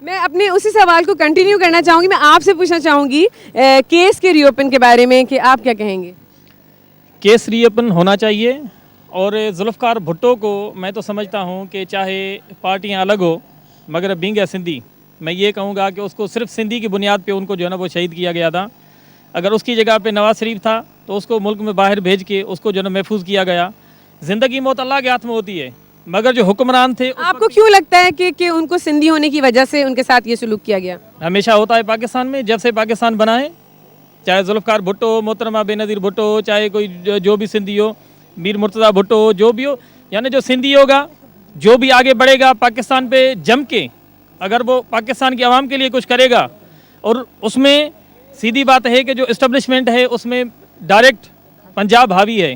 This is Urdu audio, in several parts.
میں اپنے اسی سوال کو کنٹینیو کرنا چاہوں گی. میں آپ سے پوچھنا چاہوں گی کیس کے ری اوپن کے بارے میں کہ آپ کیا کہیں گے؟ کیس ری اوپن ہونا چاہیے. اور ذوالفقار بھٹو کو میں تو سمجھتا ہوں کہ چاہے پارٹیاں الگ ہو مگر بینگ اے سندھی میں یہ کہوں گا کہ اس کو صرف سندھی کی بنیاد پہ ان کو جو ہے نا وہ شہید کیا گیا تھا. اگر اس کی جگہ پہ نواز شریف تھا تو اس کو ملک میں باہر بھیج کے اس کو جو ہے نا محفوظ کیا گیا. زندگی موت اللہ کے ہاتھ میں ہوتی ہے مگر جو حکمران تھے آپ کو کیوں لگتا ہے کہ ان کو سندھی ہونے کی وجہ سے ان کے ساتھ یہ سلوک کیا گیا؟ ہمیشہ ہوتا ہے پاکستان میں. جب سے پاکستان بنا ہے چاہے ذوالفقار بھٹو ہو, محترمہ بے نظیر بھٹو ہو, چاہے کوئی جو بھی سندھی ہو, میر مرتضیٰ بھٹو ہو, جو بھی ہو, یعنی جو سندھی ہوگا جو بھی آگے بڑھے گا پاکستان پہ جم کے اگر وہ پاکستان کی عوام کے لیے کچھ کرے گا اور اس میں سیدھی بات ہے کہ جو اسٹیبلشمنٹ ہے اس میں ڈائریکٹ پنجاب حاوی ہے.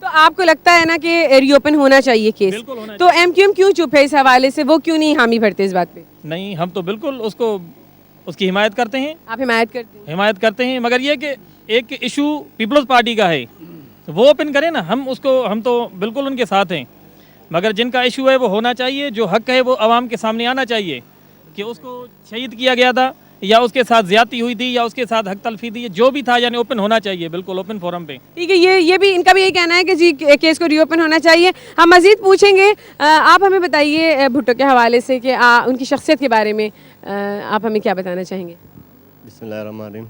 تو آپ کو لگتا ہے نا کہ ری اوپن ہونا چاہیے کیس؟ بالکل ہونا تو ایم کیو ایم کیوں چپ ہے اس حوالے سے؟ وہ کیوں نہیں حامی بھرتے اس بات پہ؟ نہیں, ہم تو بالکل اس کی حمایت کرتے ہیں. آپ حمایت کرتے ہیں؟ حمایت کرتے ہیں مگر یہ کہ ایک ایشو پیپلز پارٹی کا ہے وہ اوپن کریں نا. ہم تو بالکل ان کے ساتھ ہیں مگر جن کا ایشو ہے وہ ہونا چاہیے. جو حق ہے وہ عوام کے سامنے آنا چاہیے کہ اس کو شہید کیا گیا تھا یا اس کے ساتھ زیادتی ہوئی تھی یا اس کے ساتھ حق تلفی تھی, جو بھی تھا یعنی اوپن ہونا چاہیے بالکل اوپن فورم پہ. ٹھیک ہے, یہ بھی ان کا بھی یہ کہنا ہے کہ جی کیس کو ری اوپن ہونا چاہیے. ہم مزید پوچھیں گے. آپ ہمیں بتائیے بھٹو کے حوالے سے کہ ان کی شخصیت کے بارے میں آپ ہمیں کیا بتانا چاہیں گے؟ بسم اللہ الرحمن الرحیم.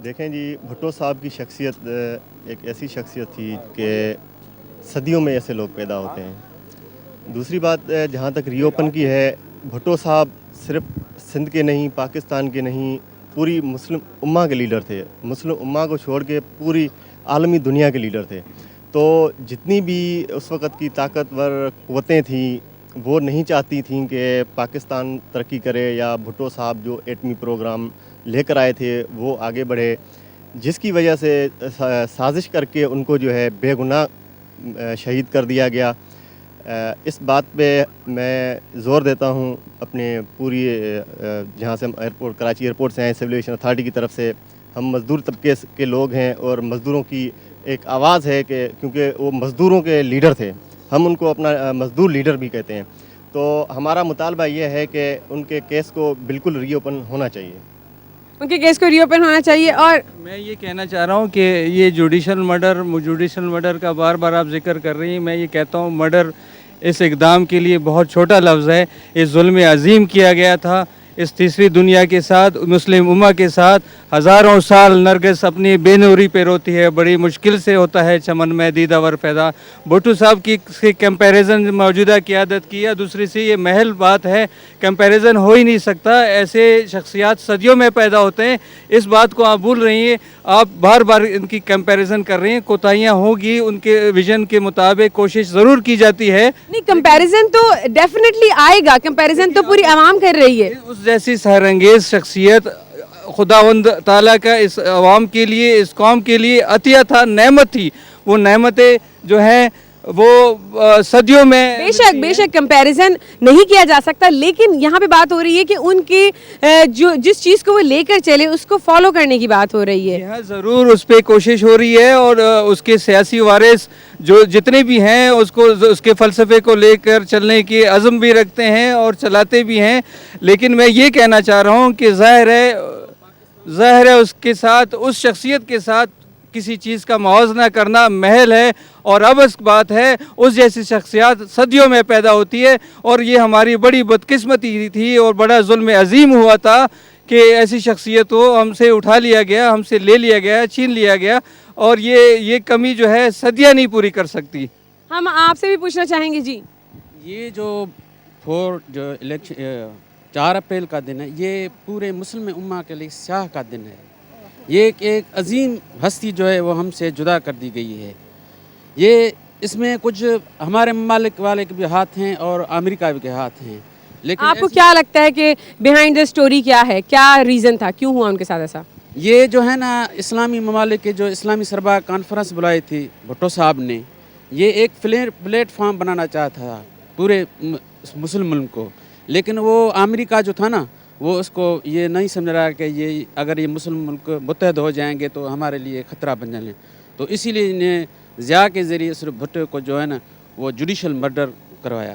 دیکھیں جی, بھٹو صاحب کی شخصیت ایک ایسی شخصیت تھی کہ صدیوں میں ایسے لوگ پیدا ہوتے ہیں. دوسری بات جہاں تک ری اوپن کی ہے, بھٹو صاحب صرف سندھ کے نہیں, پاکستان کے نہیں, پوری مسلم امہ کے لیڈر تھے. مسلم امہ کو چھوڑ کے پوری عالمی دنیا کے لیڈر تھے. تو جتنی بھی اس وقت کی طاقتور قوتیں تھیں وہ نہیں چاہتی تھیں کہ پاکستان ترقی کرے یا بھٹو صاحب جو ایٹمی پروگرام لے کر آئے تھے وہ آگے بڑھے, جس کی وجہ سے سازش کر کے ان کو جو ہے بے گناہ شہید کر دیا گیا. اس بات پہ میں زور دیتا ہوں اپنے پوری جہاں سے ہم ایئرپورٹ کراچی ایئرپورٹ سے آئے سول ایویشن اتھارٹی کی طرف سے. ہم مزدور طبقے کے لوگ ہیں اور مزدوروں کی ایک آواز ہے کہ کیونکہ وہ مزدوروں کے لیڈر تھے, ہم ان کو اپنا مزدور لیڈر بھی کہتے ہیں. تو ہمارا مطالبہ یہ ہے کہ ان کے کیس کو بالکل ری اوپن ہونا چاہیے. ان کے کیس کو ری اوپن ہونا چاہیے. اور میں یہ کہنا چاہ رہا ہوں کہ یہ جوڈیشل مرڈر کا بار بار آپ ذکر کر رہی ہیں. میں یہ کہتا ہوں مرڈر اس اقدام کے لیے بہت چھوٹا لفظ ہے. یہ ظلم عظیم کیا گیا تھا اس تیسری دنیا کے ساتھ, مسلم امہ کے ساتھ. ہزاروں سال نرگس اپنی بے نوری پہ روتی ہے, بڑی مشکل سے ہوتا ہے چمن میں دیدہ ور پیدا. بھٹو صاحب کی کمپیریزن موجودہ قیادت کی ہے, دوسری سے یہ محل بات ہے, کمپیریزن ہو ہی نہیں سکتا. ایسے شخصیات صدیوں میں پیدا ہوتے ہیں, اس بات کو آپ بھول رہی ہیں. آپ بار بار ان کی کمپیریزن کر رہی ہیں. کوتاہیاں ہوگی, ان کے ویژن کے مطابق کوشش ضرور کی جاتی ہے. نہیں, کمپیریزن تو ڈیفینیٹلی آئے گا, کمپیریزن تو پوری عوام کر رہی ہے. اس جیسی سحر انگیز شخصیت خداوند تعالیٰ کا اس عوام کے لیے, اس قوم کے لیے عطیہ تھا, نعمت تھی. وہ نعمتیں جو ہیں وہ صدیوں میں بے شک کمپیریزن نہیں کیا جا سکتا, لیکن یہاں پہ بات ہو رہی ہے کہ ان کی جس چیز کو وہ لے کر چلے اس کو فالو کرنے کی بات ہو رہی ہے. یہاں ضرور اس پہ کوشش ہو رہی ہے اور اس کے سیاسی وارث جو جتنے بھی ہیں اس کے فلسفے کو لے کر چلنے کی عزم بھی رکھتے ہیں اور چلاتے بھی ہیں. لیکن میں یہ کہنا چاہ رہا ہوں کہ ظاہر ہے اس کے ساتھ, اس شخصیت کے ساتھ کسی چیز کا موازنہ کرنا محل ہے. اور اب اس بات ہے, اس جیسی شخصیات صدیوں میں پیدا ہوتی ہے اور یہ ہماری بڑی بدقسمتی تھی اور بڑا ظلم عظیم ہوا تھا کہ ایسی شخصیت کو ہم سے اٹھا لیا گیا, ہم سے لے لیا گیا, چھین لیا گیا. اور یہ کمی جو ہے صدیاں نہیں پوری کر سکتی. ہم آپ سے بھی پوچھنا چاہیں گے جی. یہ جو الیکشن 4 اپریل کا دن ہے, یہ پورے مسلم امہ کے لیے سیاہ کا دن ہے. یہ ایک عظیم ہستی جو ہے وہ ہم سے جدا کر دی گئی ہے. اس میں کچھ ہمارے ممالک والے کے بھی ہاتھ ہیں اور امریکہ کے ہاتھ ہیں. لیکن آپ کو کیا لگتا ہے کہ بیہائنڈ دا اسٹوری کیا ہے, کیا ریزن تھا, کیوں ہوا ان کے ساتھ ایسا؟ یہ جو ہے نا, اسلامی ممالک کے جو اسلامی سربراہ کانفرنس بلائی تھی بھٹو صاحب نے, یہ ایک پلیٹ فارم بنانا چاہتا تھا پورے مسلم ملک کو. لیکن وہ امریکہ جو تھا نا, وہ اس کو یہ نہیں سمجھ رہا کہ اگر یہ مسلم ملک متحد ہو جائیں گے تو ہمارے لیے خطرہ بن جائیں. تو اسی لیے انہیں ضیاء کے ذریعے صرف بھٹو کو جو ہے نا وہ جوڈیشل مرڈر کروایا.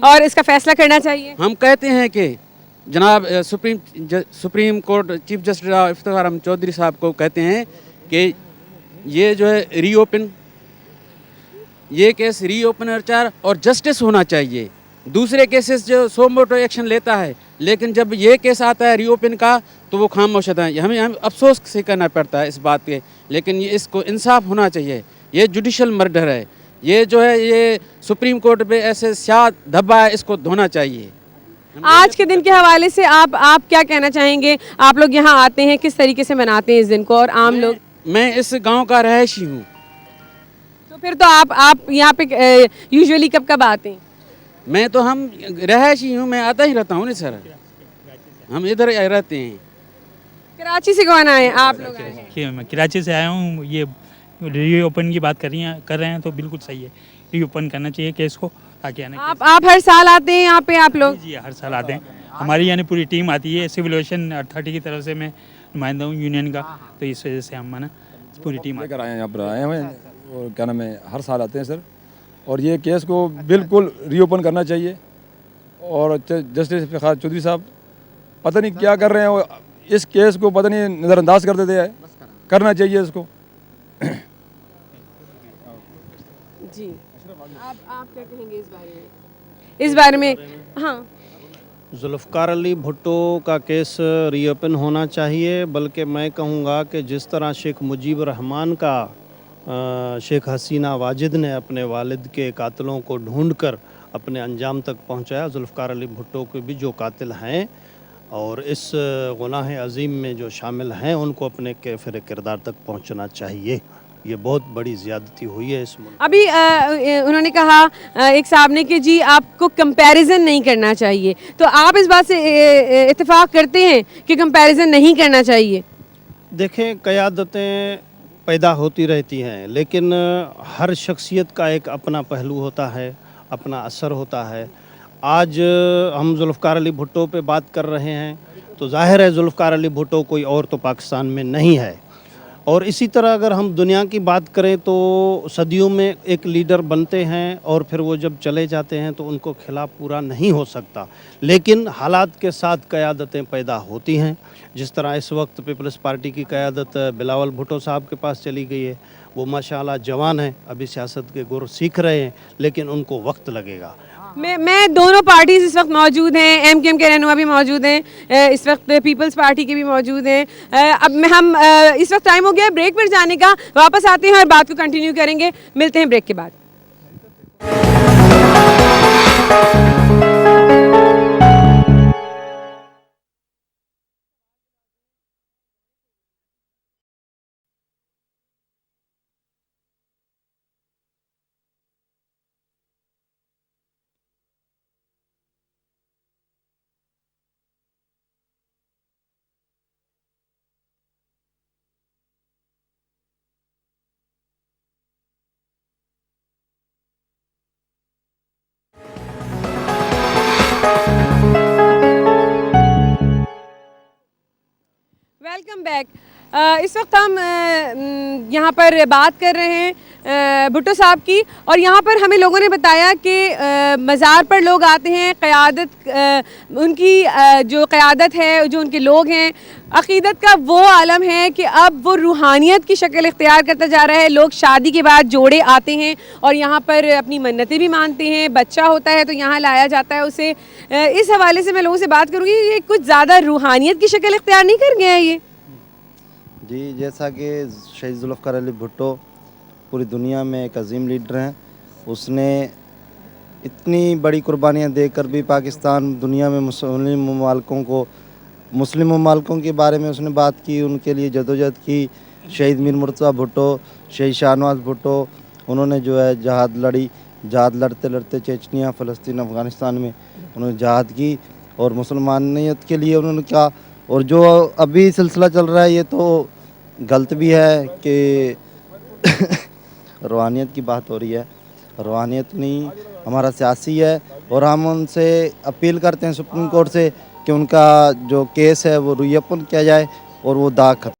اور اس کا فیصلہ کرنا چاہیے؟ ہم کہتے ہیں کہ جناب supreme court chief justice Iftikhar Ahmed Chaudhry Sahib کو کہتے ہیں کہ یہ جو ہے ری اوپن، یہ کیس ری اوپن اور جسٹس ہونا چاہیے. دوسرے کیسز جو سو موٹو ایکشن لیتا ہے، لیکن جب یہ کیس آتا ہے ری اوپن کا تو وہ خاموش ہوتا ہے. ہمیں افسوس سے کہنا پڑتا ہے اس بات پہ، لیکن اس کو انصاف ہونا چاہیے. یہ جوڈیشل مرڈر ہے، یہ جو ہے یہ سپریم کورٹ پہ ایسے سیاہ دھبا ہے، اس کو دھونا چاہیے. آج کے دن کے حوالے سے آپ کیا کہنا چاہیں گے؟ آپ لوگ یہاں آتے ہیں، کس طریقے سے مناتے ہیں اس دن کو، اور عام لوگ؟ میں اس گاؤں کا رہائشی ہوں. تو پھر تو آپ یہاں پہ یوزولی کب آتے ہیں؟ میں تو ہم رہائشی ہوں، میں آتا ہی رہتا ہوں نہیں سر، ہم ادھر رہتے ہیں. کراچی سے کون آئے ہیں؟ آپ لوگ آئے ہیں؟ کہ میں کراچی سے آیا ہوں. یہ ری اوپن کی بات کر رہے ہیں تو بالکل صحیح ہے، ری اوپن کرنا چاہیے کیس کو تاکہ آپ ہر سال آتے ہیں یہاں پہ آپ لوگ؟ جی ہر سال آتے ہیں. ہماری یعنی پوری ٹیم آتی ہے، سول ایویشن اتھارٹی کی طرف سے میں نمائندہ ہوں یونین کا، تو اس وجہ سے ہم پوری ٹیم لے کر آئے ہیں، یہاں پر آئے ہیں اور کیا نام ہے ہر سال آتے ہیں سر. اور یہ کیس کو بالکل ری اوپن کرنا چاہیے. اور جسٹس افتخار چودھری صاحب پتہ نہیں کیا کر رہے ہیں، اس کیس کو پتہ نہیں نظر انداز کر دیتے ہیں، کرنا چاہیے اس کو. جی آپ کیا کہیں گے اس بارے میں؟ ہاں، ذوالفقار علی بھٹو کا کیس ری اوپن ہونا چاہیے، بلکہ میں کہوں گا کہ جس طرح شیخ مجیب الرحمان کا شیخ حسینہ واجد نے اپنے والد کے قاتلوں کو ڈھونڈ کر اپنے انجام تک پہنچایا، ذوالفقار علی بھٹو کے بھی جو قاتل ہیں اور اس گناہ عظیم میں جو شامل ہیں ان کو اپنے کیفر کردار تک پہنچنا چاہیے. یہ بہت بڑی زیادتی ہوئی ہے اس ملک. ابھی انہوں نے کہا ایک صاحب نے کہ جی آپ کو کمپیریزن نہیں کرنا چاہیے، تو آپ اس بات سے اتفاق کرتے ہیں کہ کمپیریزن نہیں کرنا چاہیے؟ دیکھیں، قیادتیں پیدا ہوتی رہتی ہیں، لیکن ہر شخصیت کا ایک اپنا پہلو ہوتا ہے، اپنا اثر ہوتا ہے. آج ہم ذوالفقار علی بھٹو پہ بات کر رہے ہیں تو ظاہر ہے ذوالفقار علی بھٹو کوئی اور تو پاکستان میں نہیں ہے. اور اسی طرح اگر ہم دنیا کی بات کریں تو صدیوں میں ایک لیڈر بنتے ہیں اور پھر وہ جب چلے جاتے ہیں تو ان کو خلا پورا نہیں ہو سکتا، لیکن حالات کے ساتھ قیادتیں پیدا ہوتی ہیں. جس طرح اس وقت پیپلز پارٹی کی قیادت بلاول بھٹو صاحب کے پاس چلی گئی ہے. وہ ماشاءاللہ جوان ہیں، ابھی سیاست کے گر سیکھ رہے ہیں، لیکن ان کو وقت لگے گا. میں دونوں پارٹیز اس وقت موجود ہیں، ایم کیو ایم کے رہنما بھی موجود ہیں، اس وقت پیپلز پارٹی کے بھی موجود ہیں. اب ہم اس وقت ٹائم ہو گیا ہے بریک پر جانے کا، واپس آتے ہیں اور بات کو کنٹینیو کریں گے. ملتے ہیں بریک کے بعد. Welcome back. اس وقت ہم یہاں پر بات کر رہے ہیں بھٹو صاحب کی، اور یہاں پر ہمیں لوگوں نے بتایا کہ مزار پر لوگ آتے ہیں، قیادت ان کی جو قیادت ہے، جو ان کے لوگ ہیں، عقیدت کا وہ عالم ہے کہ اب وہ روحانیت کی شکل اختیار کرتا جا رہا ہے. لوگ شادی کے بعد جوڑے آتے ہیں اور یہاں پر اپنی منتیں بھی مانتے ہیں، بچہ ہوتا ہے تو یہاں لایا جاتا ہے اسے. اس حوالے سے میں لوگوں سے بات کروں گی، یہ کچھ زیادہ روحانیت کی شکل اختیار نہیں کر گیا ہے یہ؟ جی، جیسا کہ شہید ذوالفقار علی بھٹو پوری دنیا میں ایک عظیم لیڈر ہیں. اس نے اتنی بڑی قربانیاں دے کر بھی پاکستان دنیا میں مسلم ممالکوں کے بارے میں اس نے بات کی، ان کے لیے جدوجہد کی. شہید میر مرتضیٰ بھٹو، شہید شاہ نواز بھٹو، انہوں نے جو ہے جہاد لڑی. جہاد لڑتے لڑتے چچنیا، فلسطین، افغانستان میں انہوں نے جہاد کی اور مسلمانیت کے لیے انہوں نے کیا. اور جو ابھی سلسلہ چل رہا ہے یہ تو غلط بھی ہے کہ روحانیت کی بات ہو رہی ہے. روحانیت نہیں، ہمارا سیاسی ہے، اور ہم ان سے اپیل کرتے ہیں سپریم کورٹ سے کہ ان کا جو کیس ہے وہ ری اوپن کیا جائے اور وہ داغ ختم.